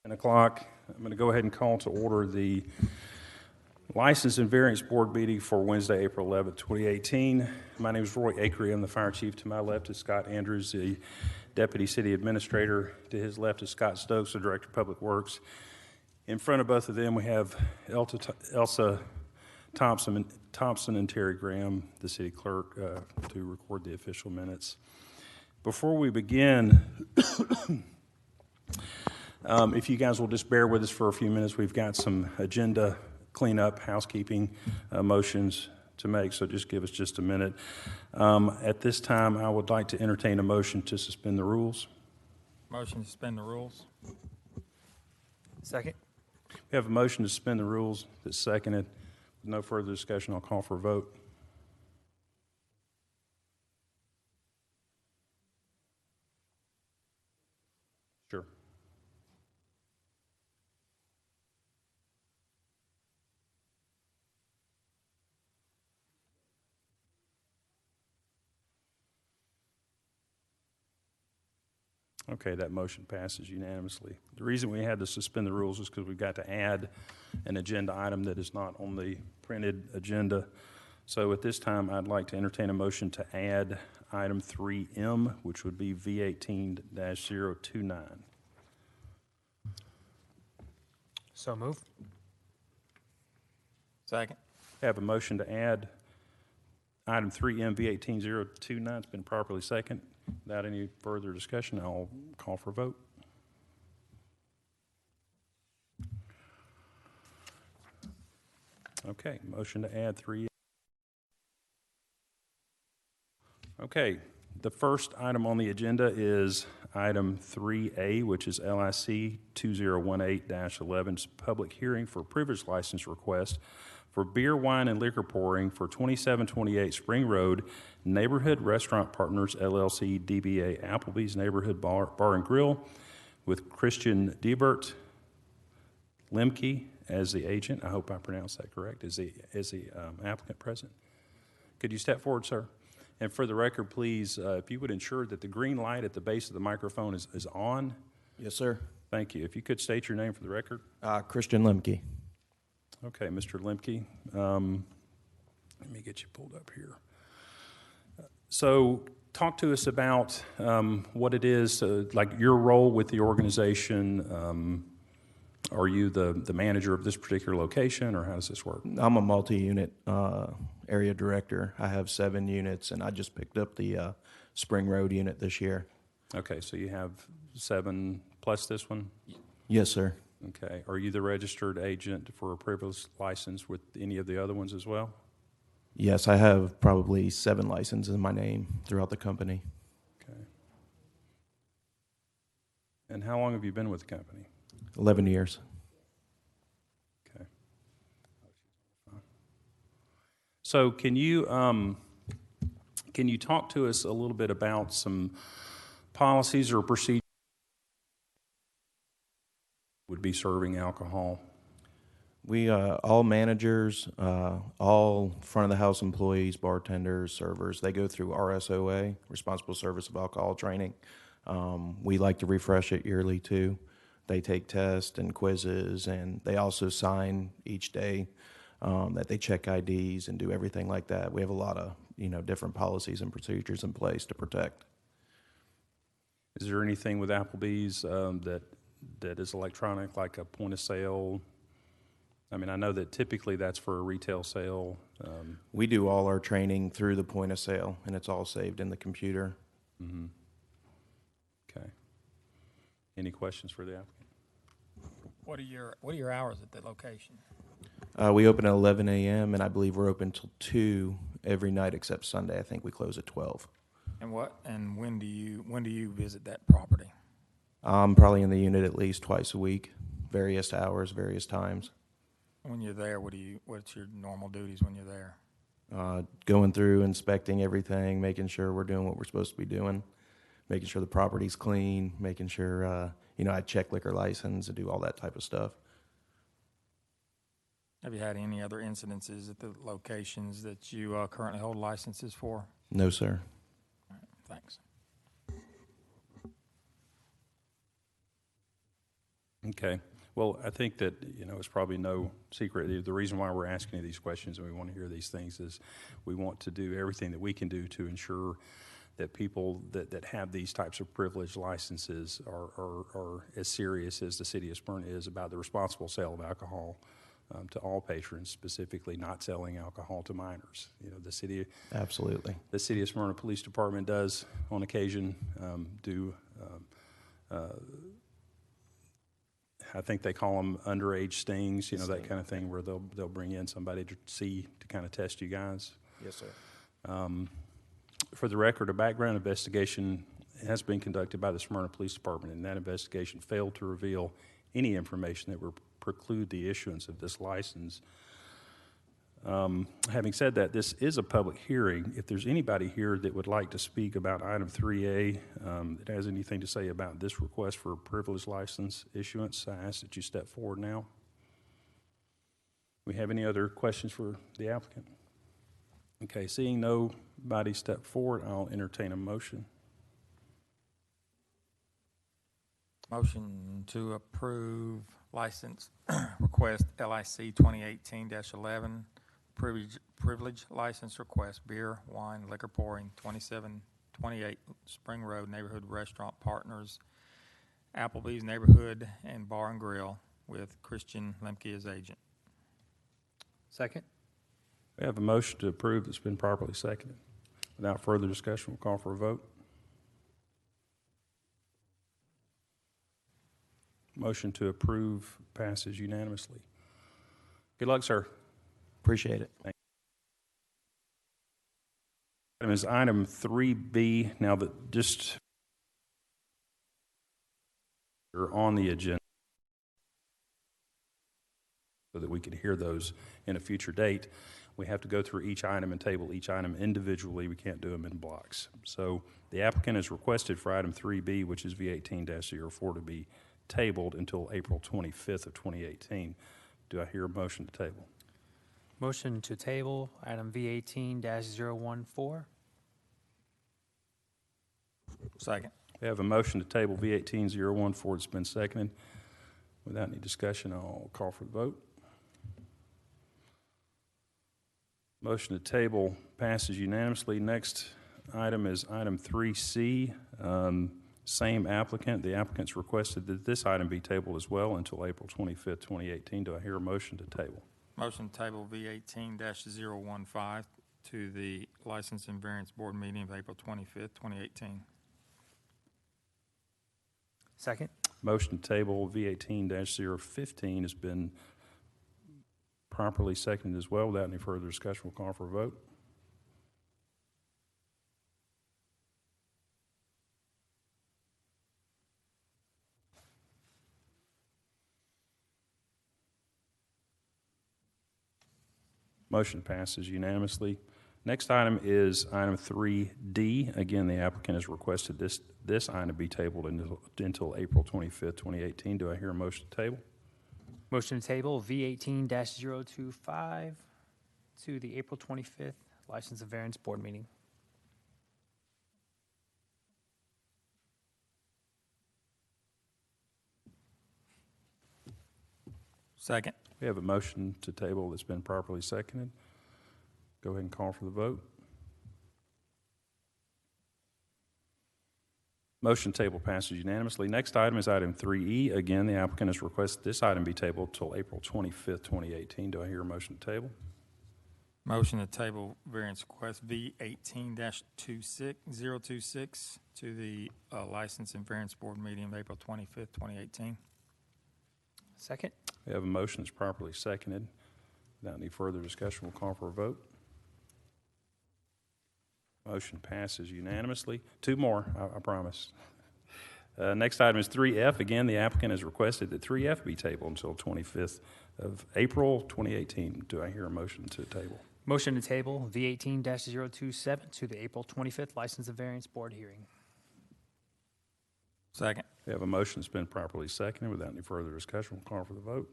10 o'clock. I'm going to go ahead and call to order the License and Variance Board meeting for Wednesday, April 11th, 2018. My name is Roy Akery. I'm the fire chief. To my left is Scott Andrews, the deputy city administrator. To his left is Scott Stokes, the director of public works. In front of both of them, we have Elsa Thompson and Terry Graham, the city clerk, to record the official minutes. Before we begin, if you guys will just bear with us for a few minutes, we've got some agenda cleanup, housekeeping motions to make, so just give us just a minute. At this time, I would like to entertain a motion to suspend the rules. Motion to suspend the rules. Second. We have a motion to suspend the rules that's seconded. With no further discussion, I'll call for a vote. Sure. Okay, that motion passes unanimously. The reason we had to suspend the rules is because we've got to add an agenda item that is not on the printed agenda. So at this time, I'd like to entertain a motion to add item 3M, which would be V18-029. So moved. Second. I have a motion to add item 3M, V18-029. It's been properly seconded. Without any further discussion, I'll call for a vote. Okay, motion to add 3. Okay, the first item on the agenda is item 3A, which is LIC 2018-11's public hearing for privilege license request for beer, wine, and liquor pouring for 2728 Spring Road, Neighborhood Restaurant Partners, LLC, DBA Applebee's Neighborhood Bar and Grill, with Christian Diebert Lemke as the agent. I hope I pronounced that correct. Is the applicant present? Could you step forward, sir? And for the record, please, if you would ensure that the green light at the base of the microphone is on. Yes, sir. Thank you. If you could state your name for the record. Christian Lemke. Okay, Mr. Lemke. Let me get you pulled up here. So talk to us about what it is, like your role with the organization. Are you the manager of this particular location, or how does this work? I'm a multi-unit area director. I have 7 units, and I just picked up the Spring Road unit this year. Okay, so you have 7 plus this one? Yes, sir. Okay. Are you the registered agent for a privilege license with any of the other ones as well? Yes, I have probably 7 licenses in my name throughout the company. Okay. And how long have you been with the company? 11 years. Okay. So can you talk to us a little bit about some policies or procedures would be serving alcohol? We, all managers, all front of the house employees, bartenders, servers, they go through RSOA, Responsible Service of Alcohol Training. We like to refresh it yearly too. They take tests and quizzes, and they also sign each day that they check IDs and do everything like that. We have a lot of different policies and procedures in place to protect. Is there anything with Applebee's that is electronic, like a point of sale? I mean, I know that typically that's for a retail sale. We do all our training through the point of sale, and it's all saved in the computer. Mm-hmm. Okay. Any questions for the applicant? What are your hours at the location? We open at 11 a.m., and I believe we're open till 2 every night except Sunday. I think we close at 12. And when do you visit that property? I'm probably in the unit at least twice a week, various hours, various times. When you're there, what's your normal duties when you're there? Going through, inspecting everything, making sure we're doing what we're supposed to be doing, making sure the property's clean, making sure, I check liquor license and do all that type of stuff. Have you had any other incidences at the locations that you currently hold licenses for? No, sir. All right, thanks. Okay. Well, I think that, it's probably no secret. The reason why we're asking you these questions and we want to hear these things is we want to do everything that we can do to ensure that people that have these types of privileged licenses are as serious as the city of Smyrna is about the responsible sale of alcohol to all patrons, specifically not selling alcohol to minors. Absolutely. The city of Smyrna Police Department does, on occasion, do. I think they call them underage stings, that kind of thing, where they'll bring in somebody to kind of test you guys. Yes, sir. For the record, a background investigation has been conducted by the Smyrna Police Department, and that investigation failed to reveal any information that would preclude the issuance of this license. Having said that, this is a public hearing. If there's anybody here that would like to speak about item 3A that has anything to say about this request for a privileged license issuance, I ask that you step forward now. We have any other questions for the applicant? Okay, seeing nobody step forward, I'll entertain a motion. Motion to approve license request LIC 2018-11, privilege license request, beer, wine, liquor pouring, 2728 Spring Road, Neighborhood Restaurant Partners, Applebee's Neighborhood and Bar and Grill, with Christian Lemke as agent. Second. We have a motion to approve that's been properly seconded. Without further discussion, we'll call for a vote. Motion to approve passes unanimously. Good luck, sir. Appreciate it. Thank you. Item is item 3B. Now that just are on the agenda so that we could hear those in a future date, we have to go through each item and table each item individually. We can't do them in blocks. So the applicant has requested for item 3B, which is V18-04, to be tabled until April 25th of 2018. Do I hear a motion to table? Motion to table item V18-014. Second. We have a motion to table V18-014. It's been seconded. Without any discussion, I'll call for the vote. Motion to table passes unanimously. Next item is item 3C. Same applicant. The applicant's requested that this item be tabled as well until April 25th, 2018. Do I hear a motion to table? Motion to table V18-015 to the License and Variance Board meeting of April 25th, 2018. Second. Motion to table V18-015 has been properly seconded as well. Without any further discussion, we'll call for a vote. Motion passes unanimously. Next item is item 3D. Again, the applicant has requested this item be tabled until April 25th, 2018. Do I hear a motion to table? Motion to table V18-025 to the April 25th License and Variance Board meeting. Second. We have a motion to table that's been properly seconded. Go ahead and call for the vote. Motion table passes unanimously. Next item is item 3E. Again, the applicant has requested this item be tabled till April 25th, 2018. Do I hear a motion to table? Motion to table variance request V18-026 to the License and Variance Board meeting of April 25th, 2018. Second. We have a motion that's properly seconded. Without any further discussion, we'll call for a vote. Motion passes unanimously. Two more, I promise. Next item is 3F. Again, the applicant has requested that 3F be tabled until 25th of April, 2018. Do I hear a motion to table? Motion to table V18-027 to the April 25th License and Variance Board hearing. Second. We have a motion that's been properly seconded. Without any further discussion, we'll call for the vote.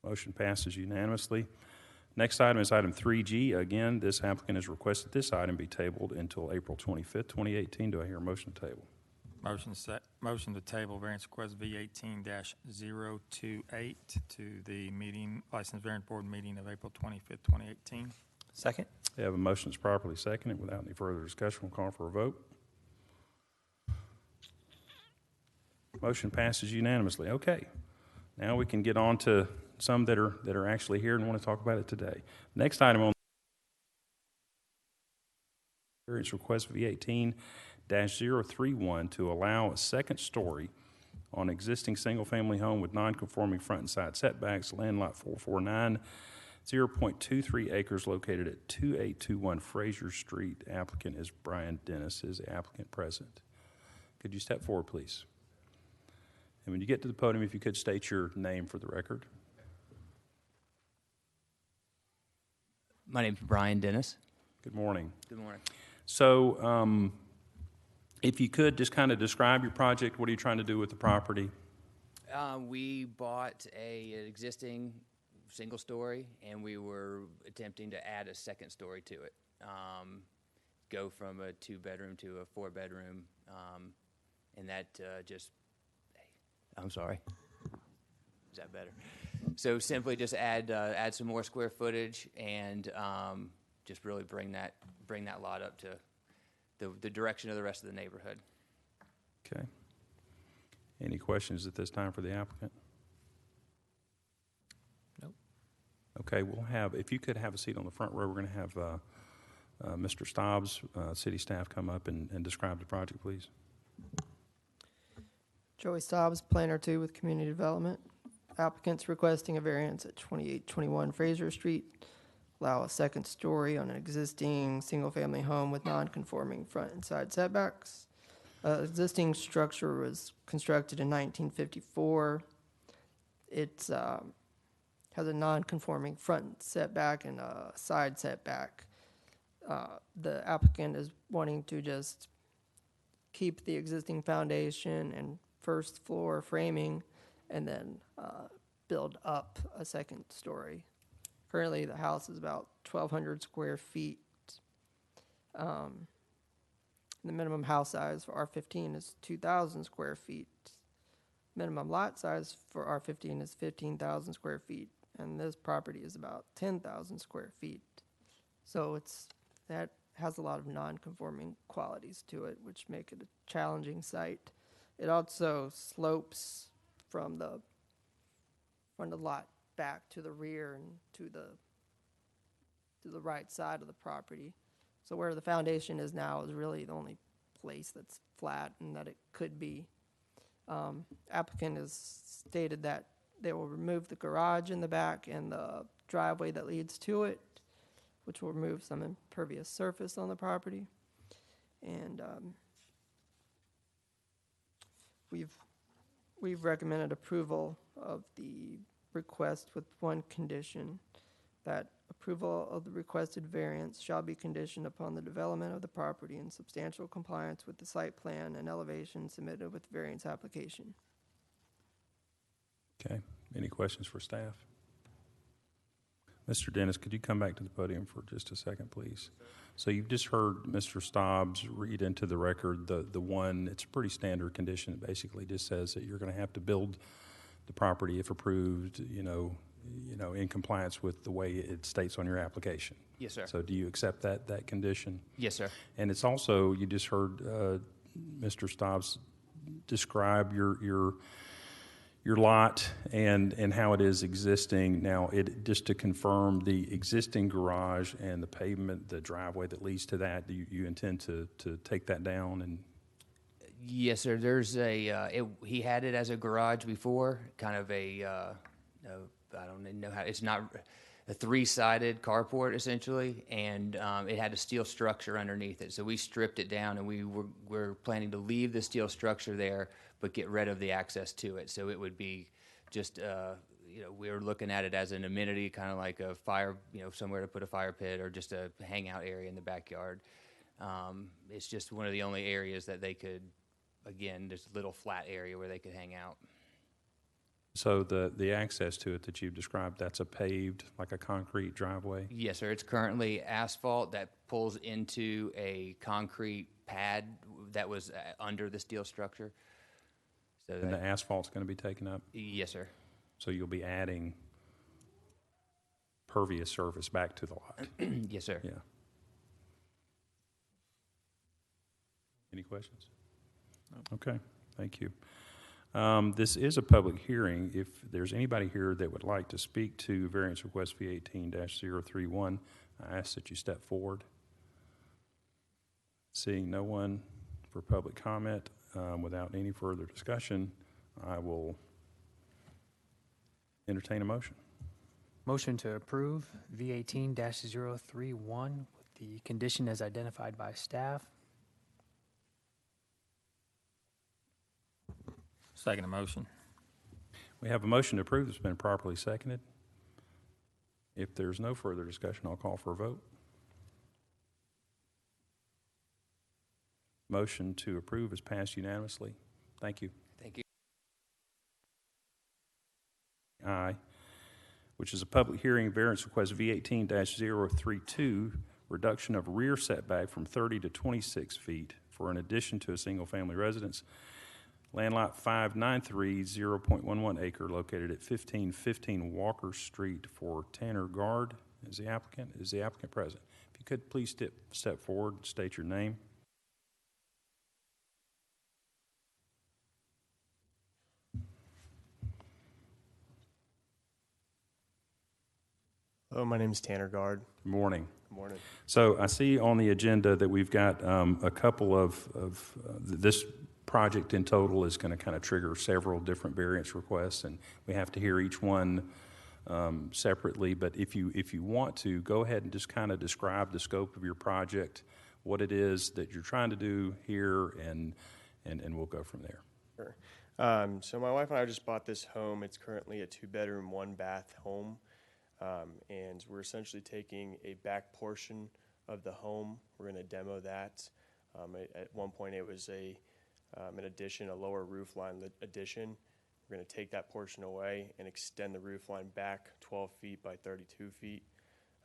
Motion passes unanimously. Next item is item 3G. Again, this applicant has requested this item be tabled until April 25th, 2018. Do I hear a motion to table? Motion to table variance request V18-028 to the License Variance Board meeting of April 25th, 2018. Second? We have a motion that's properly seconded. Without any further discussion, we'll call for a vote. Motion passes unanimously. Okay. Now we can get on to some that are actually here and want to talk about it today. Next item on variance request V18-031 to allow a second story on existing single-family home with non-conforming front and side setbacks, land lot 449, 0.23 acres located at 2821 Fraser Street. Applicant is Brian Dennis. Is the applicant present? Could you step forward, please? And when you get to the podium, if you could state your name for the record. My name's Brian Dennis. Good morning. Good morning. So if you could just kind of describe your project, what are you trying to do with the property? We bought an existing single story, and we were attempting to add a second story to it. Go from a 2-bedroom to a 4-bedroom, and that I'm sorry. Is that better? So simply just add some more square footage and just really bring that lot up to the direction of the rest of the neighborhood. Okay. Any questions at this time for the applicant? Nope. Okay, we'll have, if you could have a seat on the front row, we're going to have Mr. Stobbs, city staff, come up and describe the project, please. Joey Stobbs, Planner 2 with Community Development. Applicants requesting a variance at 2821 Fraser Street. Allow a second story on an existing single-family home with non-conforming front and side setbacks. Existing structure was constructed in 1954. It has a non-conforming front setback and a side setback. The applicant is wanting to just keep the existing foundation and first floor framing and then build up a second story. Currently, the house is about 1,200 square feet. The minimum house size for R15 is 2,000 square feet. Minimum lot size for R15 is 15,000 square feet, and this property is about 10,000 square feet. So that has a lot of non-conforming qualities to it, which make it a challenging site. It also slopes from the front of the lot back to the rear and to the right side of the property. So where the foundation is now is really the only place that's flat and that it could be. Applicant has stated that they will remove the garage in the back and the driveway that leads to it, which will remove some impervious surface on the property. And we've recommended approval of the request with one condition, that approval of the requested variance shall be conditioned upon the development of the property in substantial compliance with the site plan and elevation submitted with the variance application. Okay. Any questions for staff? Mr. Dennis, could you come back to the podium for just a second, please? So you've just heard Mr. Stobbs read into the record the one, it's a pretty standard condition. It basically just says that you're going to have to build the property, if approved, in compliance with the way it states on your application. Yes, sir. So do you accept that condition? Yes, sir. And it's also, you just heard Mr. Stobbs describe your lot and how it is existing. Now, just to confirm, the existing garage and the pavement, the driveway that leads to that, do you intend to take that down? And Yes, sir. There's he had it as a garage before, kind of I don't even know how, it's not a 3-sided carport essentially, and it had a steel structure underneath it. So we stripped it down, and we're planning to leave the steel structure there, but get rid of the access to it. So it would be just, we were looking at it as an amenity, kind of like a fire, somewhere to put a fire pit or just a hangout area in the backyard. It's just one of the only areas that they could, again, there's a little flat area where they could hang out. So the access to it that you've described, that's a paved, like a concrete driveway? Yes, sir. It's currently asphalt that pulls into a concrete pad that was under the steel structure. So And the that, asphalt's going to be taken up? yes, sir. So you'll be adding pervious surface back to the lot? Yes, sir. Yeah. Any questions? Okay, thank you. This is a public hearing. If there's anybody here that would like to speak to variance request V18-031, I ask that you step forward. Seeing no one for public comment, without any further discussion, I will entertain a motion. Motion to approve V18-031 with the condition as identified by staff. Second motion. We have a motion to approve that's been properly seconded. If there's no further discussion, I'll call for a vote. Motion to approve is passed unanimously. Thank you. Thank you. Aye, which is a public hearing, variance request V18-032, reduction of rear setback from 30 to 26 feet for an addition to a single-family residence. Land lot 593, 0.11 acre, located at 1515 Walker Street for Tanner Guard. Is the applicant present? If you could please step forward and state your name. Hello, my name is Tanner Guard. Good morning. Good morning. So I see on the agenda that we've got a couple of this project in total is going to kind of trigger several different variance requests, and we have to hear each one separately. But if you want to, go ahead and just kind of describe the scope of your project, what it is that you're trying to do here, and we'll go from there. Sure. So my wife and I just bought this home. It's currently a 2-bedroom, 1-bath home. And we're essentially taking a back portion of the home. We're going to demo that. At one point, it was an addition, a lower roof line addition. We're going to take that portion away and extend the roof line back 12 feet by 32 feet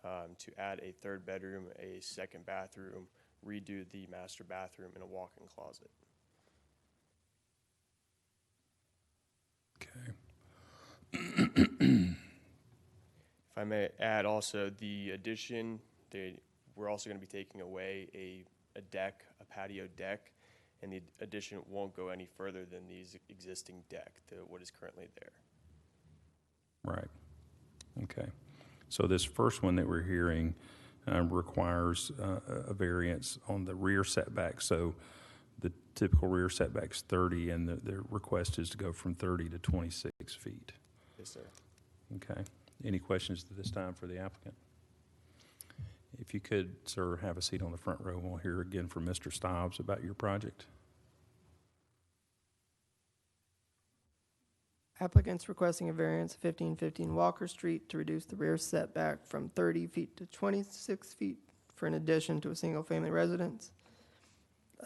to add a 3rd bedroom, a 2nd bathroom, redo the master bathroom, and a walk-in closet. Okay. If I may add also, the addition, we're also going to be taking away a deck, a patio deck, and the addition won't go any further than the existing deck, what is currently there. Right. Okay. So this first one that we're hearing requires a variance on the rear setback. So the typical rear setback's 30, and the request is to go from 30 to 26 feet. Yes, sir. Okay. Any questions at this time for the applicant? If you could, sir, have a seat on the front row, we'll hear again from Mr. Stobbs about your project. Applicant's requesting a variance of 1515 Walker Street to reduce the rear setback from 30 feet to 26 feet for an addition to a single-family residence.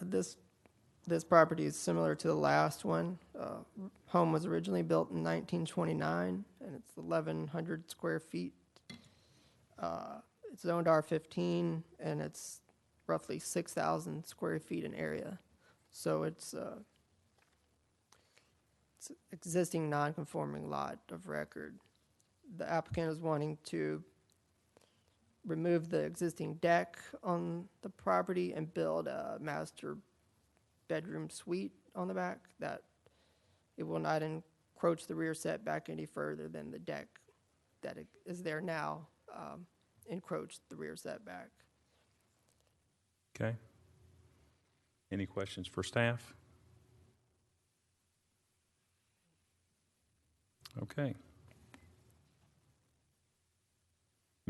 This property is similar to the last one. Home was originally built in 1929, and it's 1,100 square feet. It's zoned R15, and it's roughly 6,000 square feet in area. So it's existing non-conforming lot of record. The applicant is wanting to remove the existing deck on the property and build a master bedroom suite on the back that it will not encroach the rear setback any further than the deck that is there now encroach the rear setback. Okay. Any questions for staff? Okay.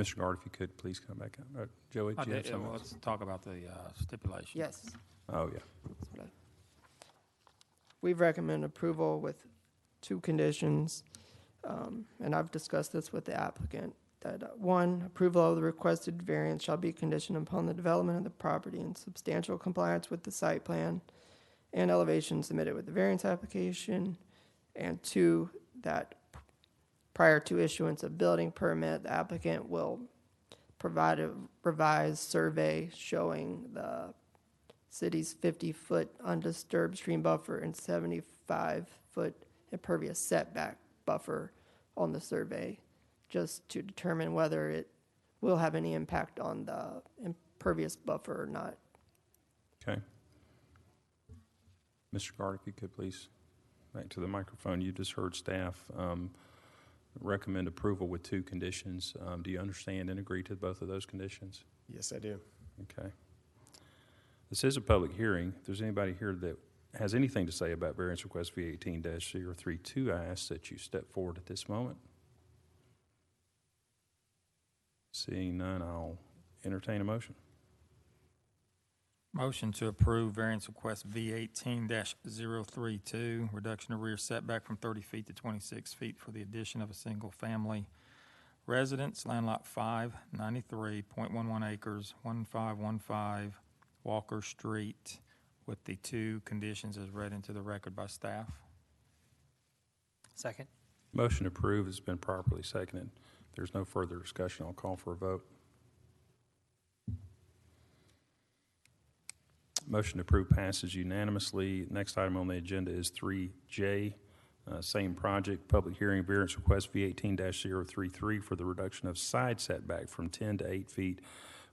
Mr. Guard, if you could please come back up. Joey, do you have something? Let's talk about the stipulation. Yes. Oh, yeah. We've recommended approval with 2 conditions, and I've discussed this with the applicant, that 1, approval of the requested variance shall be conditioned upon the development of the property in substantial compliance with the site plan and elevation submitted with the variance application, and 2, that Prior to issuance of building permit, the applicant will provide a revised survey showing the city's 50-foot undisturbed stream buffer and 75-foot impervious setback buffer on the survey, just to determine whether it will have any impact on the impervious buffer or not. Okay. Mr. Gard, if you could please, back to the microphone. You just heard staff recommend approval with 2 conditions. Do you understand and agree to both of those conditions? Yes, I do. Okay. This is a public hearing. If there's anybody here that has anything to say about variance request V18-032, I ask that you step forward at this moment. Seeing none, I'll entertain a motion. Motion to approve variance request V18-032, reduction of rear setback from 30 feet to 26 feet for the addition of a single-family residence, land lot 5, 93.11 acres, 1515 Walker Street, with the 2 conditions as read into the record by staff. Second. Motion approved has been properly seconded. If there's no further discussion, I'll call for a vote. Motion approved passes unanimously. Next item on the agenda is 3J, same project, public hearing variance request V18-033 for the reduction of side setback from 10 to 8 feet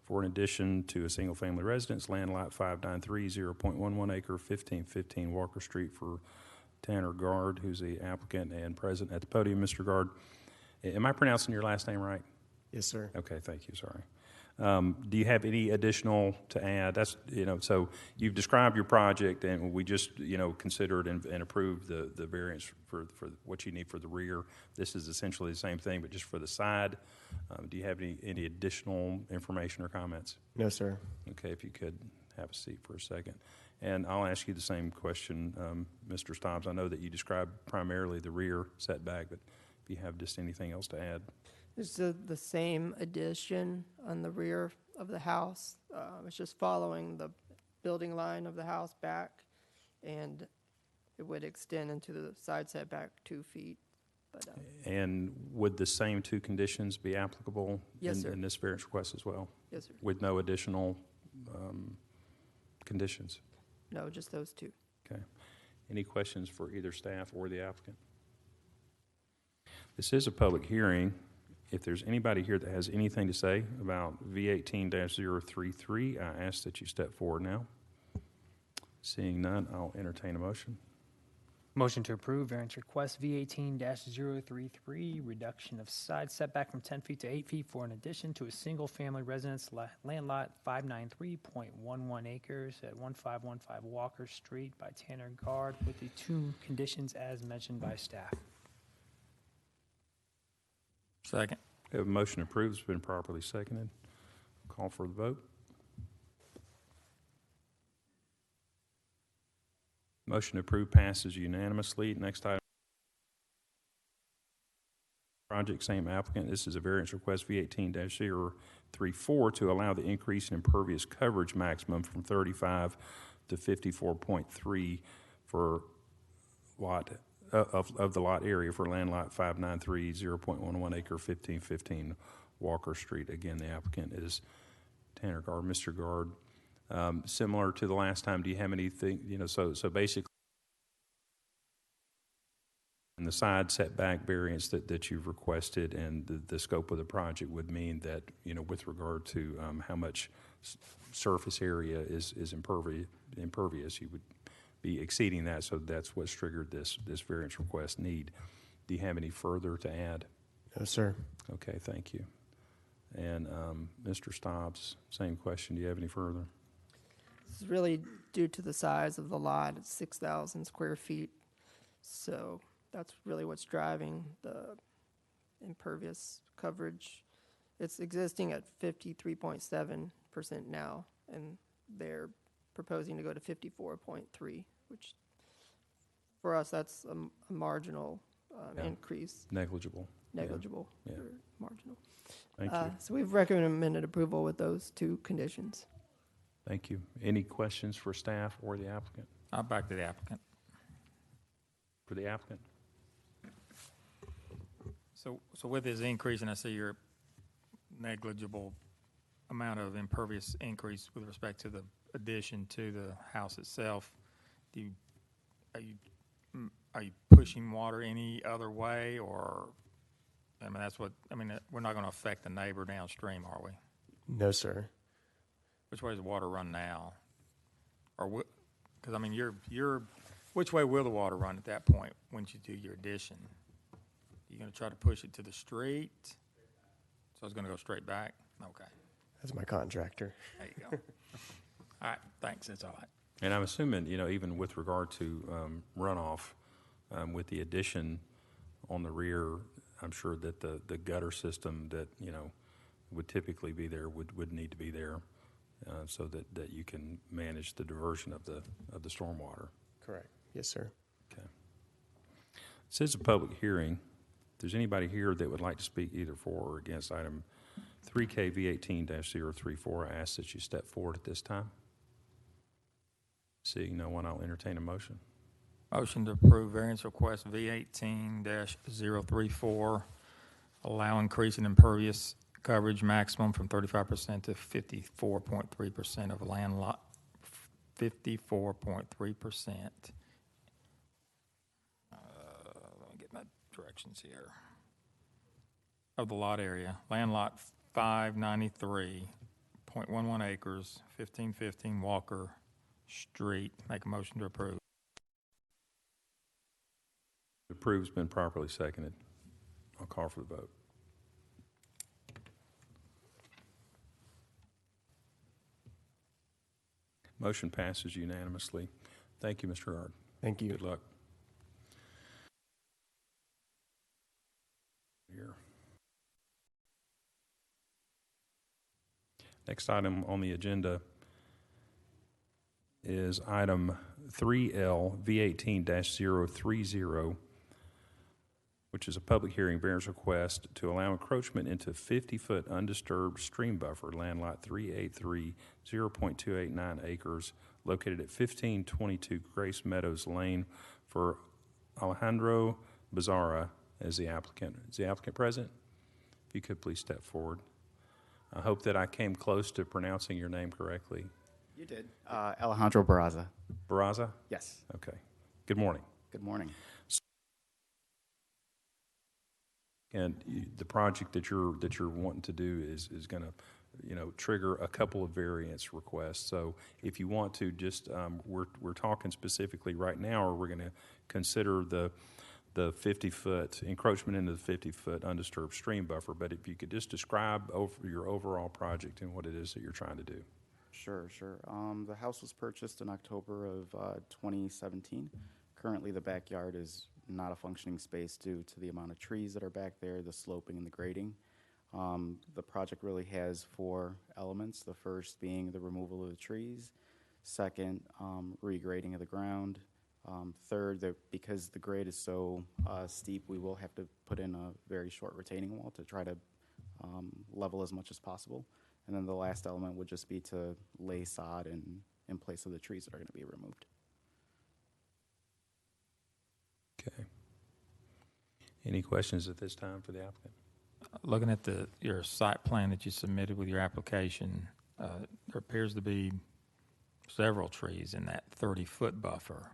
for an addition to a single-family residence, land lot 593, 0.11 acre, 1515 Walker Street, for Tanner Gard, who's the applicant and present at the podium. Mr. Gard, am I pronouncing your last name right? Yes, sir. Okay, thank you, sorry. Do you have any additional to add? That's, so you've described your project, and we just, considered and approved the variance for what you need for the rear. This is essentially the same thing, but just for the side. Do you have any additional information or comments? No, sir. Okay, if you could have a seat for a second. And I'll ask you the same question, Mr. Stobbs. I know that you described primarily the rear setback, but if you have just anything else to add. It's the same addition on the rear of the house. It's just following the building line of the house back, and it would extend into the side setback 2 feet. But And would the same 2 conditions be applicable Yes, sir. in this variance request as well, yes, sir. with no additional conditions? No, just those 2. Okay. Any questions for either staff or the applicant? This is a public hearing. If there's anybody here that has anything to say about V18-033, I ask that you step forward now. Seeing none, I'll entertain a motion. Motion to approve variance request V18-033, reduction of side setback from 10 feet to 8 feet for an addition to a single-family residence, land lot 593.11 acres at 1515 Walker Street by Tanner Gard, with the 2 conditions as mentioned by staff. Second. We have a motion approved. It's been properly seconded. Call for the vote. Motion approved passes unanimously. Next item. Project, same applicant. This is a variance request V18-034 to allow the increase in impervious coverage maximum from 35 to 54.3 for lot of the lot area for land lot 593, 0.11 acre, 1515 Walker Street. Again, the applicant is Tanner Gard. Mr. Gard, similar to the last time, do you have anything, so basically in the side setback variance that you've requested and the scope of the project would mean that, with regard to how much surface area is impervious, you would be exceeding that, so that's what's triggered this variance request need. Do you have any further to add? No, sir. Okay, thank you. And Mr. Stobbs, same question. Do you have any further? This is really due to the size of the lot. It's 6,000 square feet. So that's really what's driving the impervious coverage. It's existing at 53.7% now, and they're proposing to go to 54.3, which for us, that's a marginal increase. Negligible. Negligible, Yeah. or marginal. Thank you. So we've recommended approval with those 2 conditions. Thank you. Any questions for staff or the applicant? I'll back to the applicant. For the applicant? So with this increase, and I see your negligible amount of impervious increase with respect to the addition to the house itself, are you pushing water any other way, or, I mean, we're not gonna affect the neighbor downstream, are we? No, sir. Which way does the water run now? Or because, I mean, which way will the water run at that point, once you do your addition? You gonna try to push it to the street? So it's gonna go straight back? Okay, That's my contractor. there you go. All right, thanks, that's all right. And I'm assuming, even with regard to runoff, with the addition on the rear, I'm sure that the gutter system that, would typically be there would need to be there so that you can manage the diversion of the stormwater. Correct. Yes, sir. Okay. This is a public hearing. If there's anybody here that would like to speak either for or against item 3K V18-034, I ask that you step forward at this time. Seeing no one, I'll entertain a motion. Motion to approve variance request V18-034, allow increase in impervious coverage maximum from 35% to 54.3% of land lot, 54.3%. Let me get my directions here. Of the lot area, land lot 593.11 acres, 1515 Walker Street. Make a motion to approve. Approved's been properly seconded. I'll call for the vote. Motion passes unanimously. Thank you, Mr. Hard. Thank you. Good luck. Here. Next item on the agenda is item 3L V18-030, which is a public hearing variance request to allow encroachment into 50-foot undisturbed stream buffer, land lot 383, 0.289 acres, located at 1522 Grace Meadows Lane, for Alejandro Bizarra as the applicant. Is the applicant present? If you could please step forward. I hope that I came close to pronouncing your name correctly. You did. Alejandro Barraza. Barraza? Yes. Okay. Good morning. Good morning. And the project that you're wanting to do is going to, trigger a couple of variance requests. So if you want to, just we're talking specifically right now, or we're going to consider the 50-foot encroachment into the 50-foot undisturbed stream buffer. But if you could just describe your overall project and what it is that you're trying to do. Sure. The house was purchased in October of 2017. Currently, the backyard is not a functioning space due to the amount of trees that are back there, the sloping and the grading. The project really has 4 elements. The first being the removal of the trees. Second, regrading of the ground. Third, because the grade is so steep, we will have to put in a very short retaining wall to try to level as much as possible. And then the last element would just be to lay sod in place of the trees that are going to be removed. Okay. Any questions at this time for the applicant? Looking at your site plan that you submitted with your application, there appears to be several trees in that 30-foot buffer,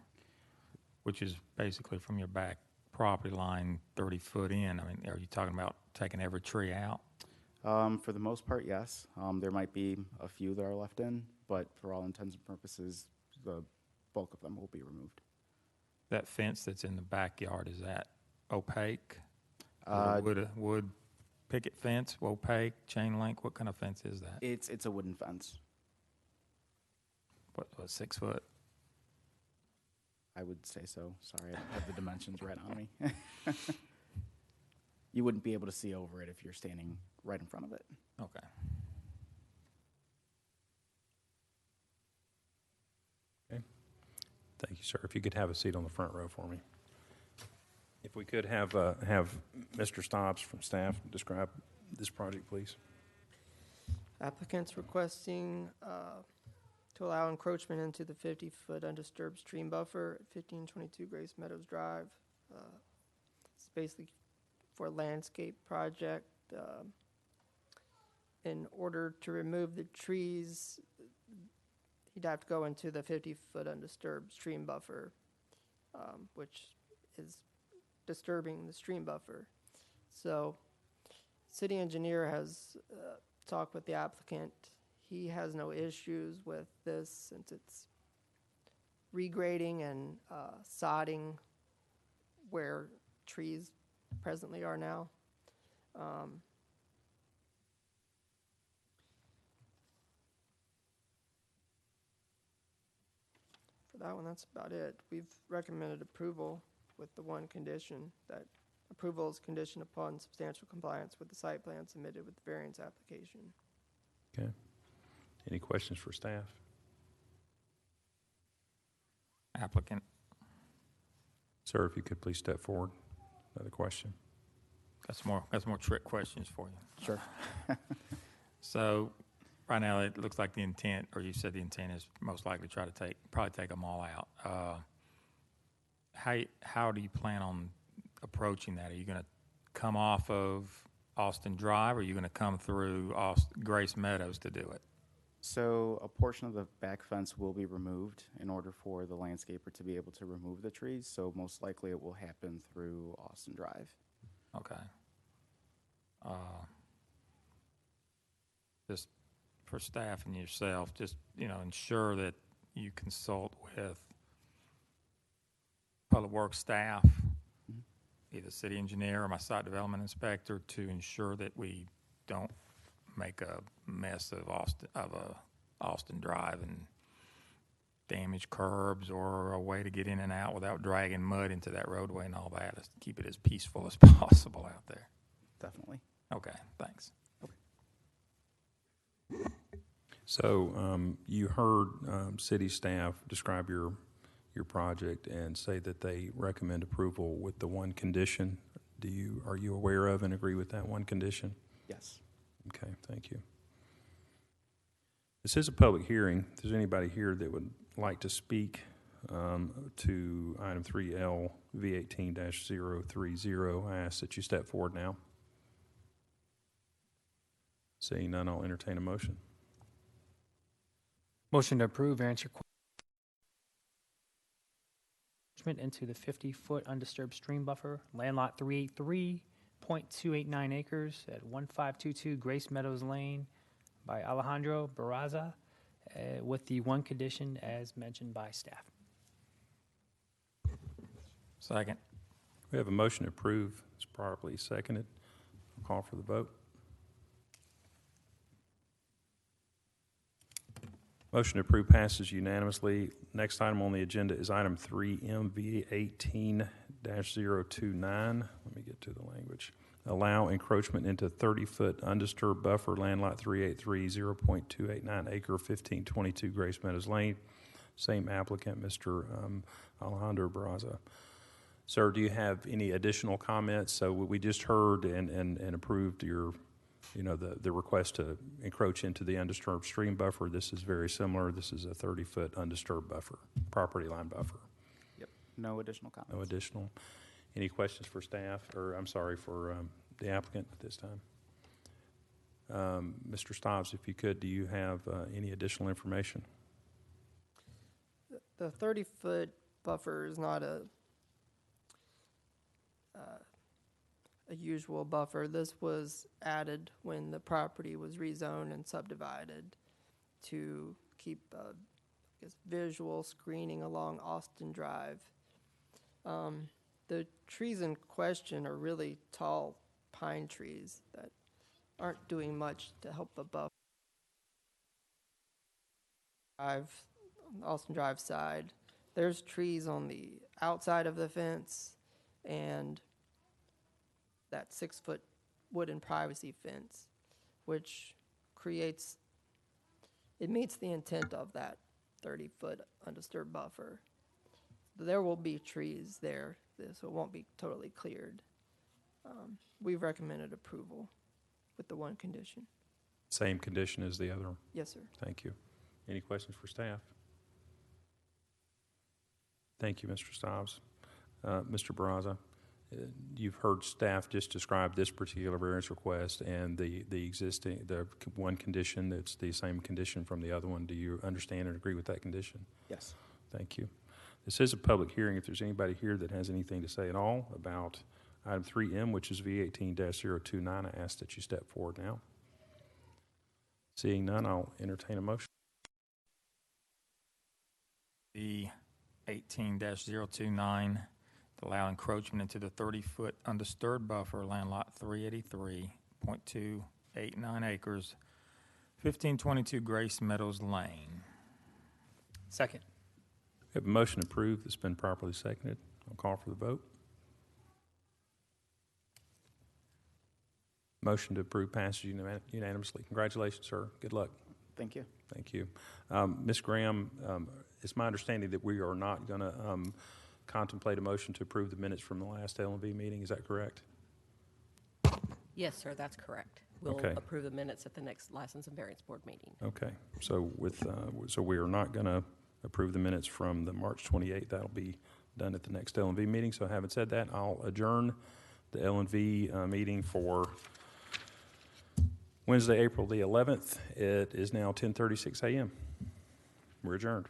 which is basically from your back property line 30 foot in. I mean, are you talking about taking every tree out? For the most part, yes. There might be a few that are left in, but for all intents and purposes, the bulk of them will be removed. That fence that's in the backyard, is that opaque? Wood picket fence, opaque, chain link? What kind of fence is that? It's a wooden fence. What 6 foot? I would say so. Sorry, I don't have the dimensions right on me. You wouldn't be able to see over it if you're standing right in front of it. Okay. Thank you, sir. If you could have a seat on the front row for me. If we could have Mr. Stobbs from staff describe this project, please. Applicants requesting to allow encroachment into the 50-foot undisturbed stream buffer at 1522 Grace Meadows Drive. It's basically for landscape project. In order to remove the trees, he'd have to go into the 50-foot undisturbed stream buffer, which is disturbing the stream buffer. So, city engineer has talked with the applicant. He has no issues with this since it's regrading and sodding where trees presently are now. For that one, that's about it. We've recommended approval with the one condition, that approval is conditioned upon substantial compliance with the site plan submitted with the variance application. Okay. Any questions for staff? Applicant. Sir, if you could please step forward. Another question. That's more trick questions for you. Sure. So, right now, it looks like the intent, or you said the intent is most likely try to probably take them all out. How do you plan on approaching that? Are you going to come off of Austin Drive, or are you going to come through Grace Meadows to do it? So a portion of the back fence will be removed in order for the landscaper to be able to remove the trees. So most likely it will happen through Austin Drive. Okay. Just for staff and yourself, just, ensure that you consult with public works staff, either city engineer or my site development inspector, to ensure that we don't make a mess of Austin Drive and damage curbs or a way to get in and out without dragging mud into that roadway and all that. Just keep it as peaceful as possible out there. Definitely. Okay, thanks. So you heard city staff describe your project and say that they recommend approval with the one condition. Are you aware of and agree with that one condition? Yes. Okay, thank you. This is a public hearing. If there's anybody here that would like to speak to item 3L V18-030, I ask that you step forward now. Seeing none, I'll entertain a motion. Motion to approve variance request into the 50-foot undisturbed stream buffer, land lot 383.289 acres at 1522 Grace Meadows Lane by Alejandro Barraza, with the one condition as mentioned by staff. Second. We have a motion to approve. It's properly seconded. I'll call for the vote. Motion to approve passes unanimously. Next item on the agenda is item 3MV18-029. Let me get to the language. Allow encroachment into 30-foot undisturbed buffer, land lot 383, 0.289 acre, 1522 Grace Meadows Lane. Same applicant, Mr. Alejandro Barraza. Sir, do you have any additional comments? So we just heard and approved your, the request to encroach into the undisturbed stream buffer. This is very similar. This is a 30-foot undisturbed buffer, property line buffer. Yep. No additional comments. No additional. Any questions for staff, or I'm sorry, for the applicant at this time? Mr. Stobbs, if you could, do you have any additional information? The 30-foot buffer is not a usual buffer. This was added when the property was rezoned and subdivided to keep visual screening along Austin Drive. The trees in question are really tall pine trees that aren't doing much to help the buffer. Austin Drive side, there's trees on the outside of the fence and that 6-foot wooden privacy fence, which meets the intent of that 30-foot undisturbed buffer. There will be trees there, so it won't be totally cleared. We've recommended approval with the one condition. Same condition as the other? Yes, sir. Thank you. Any questions for staff? Thank you, Mr. Stobbs. Mr. Barraza, You've heard staff just describe this particular variance request and the existing, the one condition that's the same condition from the other one. Do you understand and agree with that condition? Yes. Thank you. This is a public hearing. If there's anybody here that has anything to say at all about item 3M, which is V18-029, I ask that you step forward now. Seeing none, I'll entertain a motion. The 18-029, to allow encroachment into the 30-foot undisturbed buffer, land lot 383.289 acres, 1522 Grace Meadows Lane. Second. We have a motion approved that's been properly seconded. I'll call for the vote. Motion to approve passes unanimously. Congratulations, sir. Good luck. Thank you. Thank you. Ms. Graham, it's my understanding that we are not going to contemplate a motion to approve the minutes from the last L&V meeting. Is that correct? Yes, sir, that's correct. We'll Okay. approve the minutes at the next License and Variance Board meeting. Okay. So so we are not going to approve the minutes from the March 28th. That'll be done at the next L&V meeting. So having said that, I'll adjourn the L&V meeting for Wednesday, April the 11th. It is now 10:36 a.m. We're adjourned.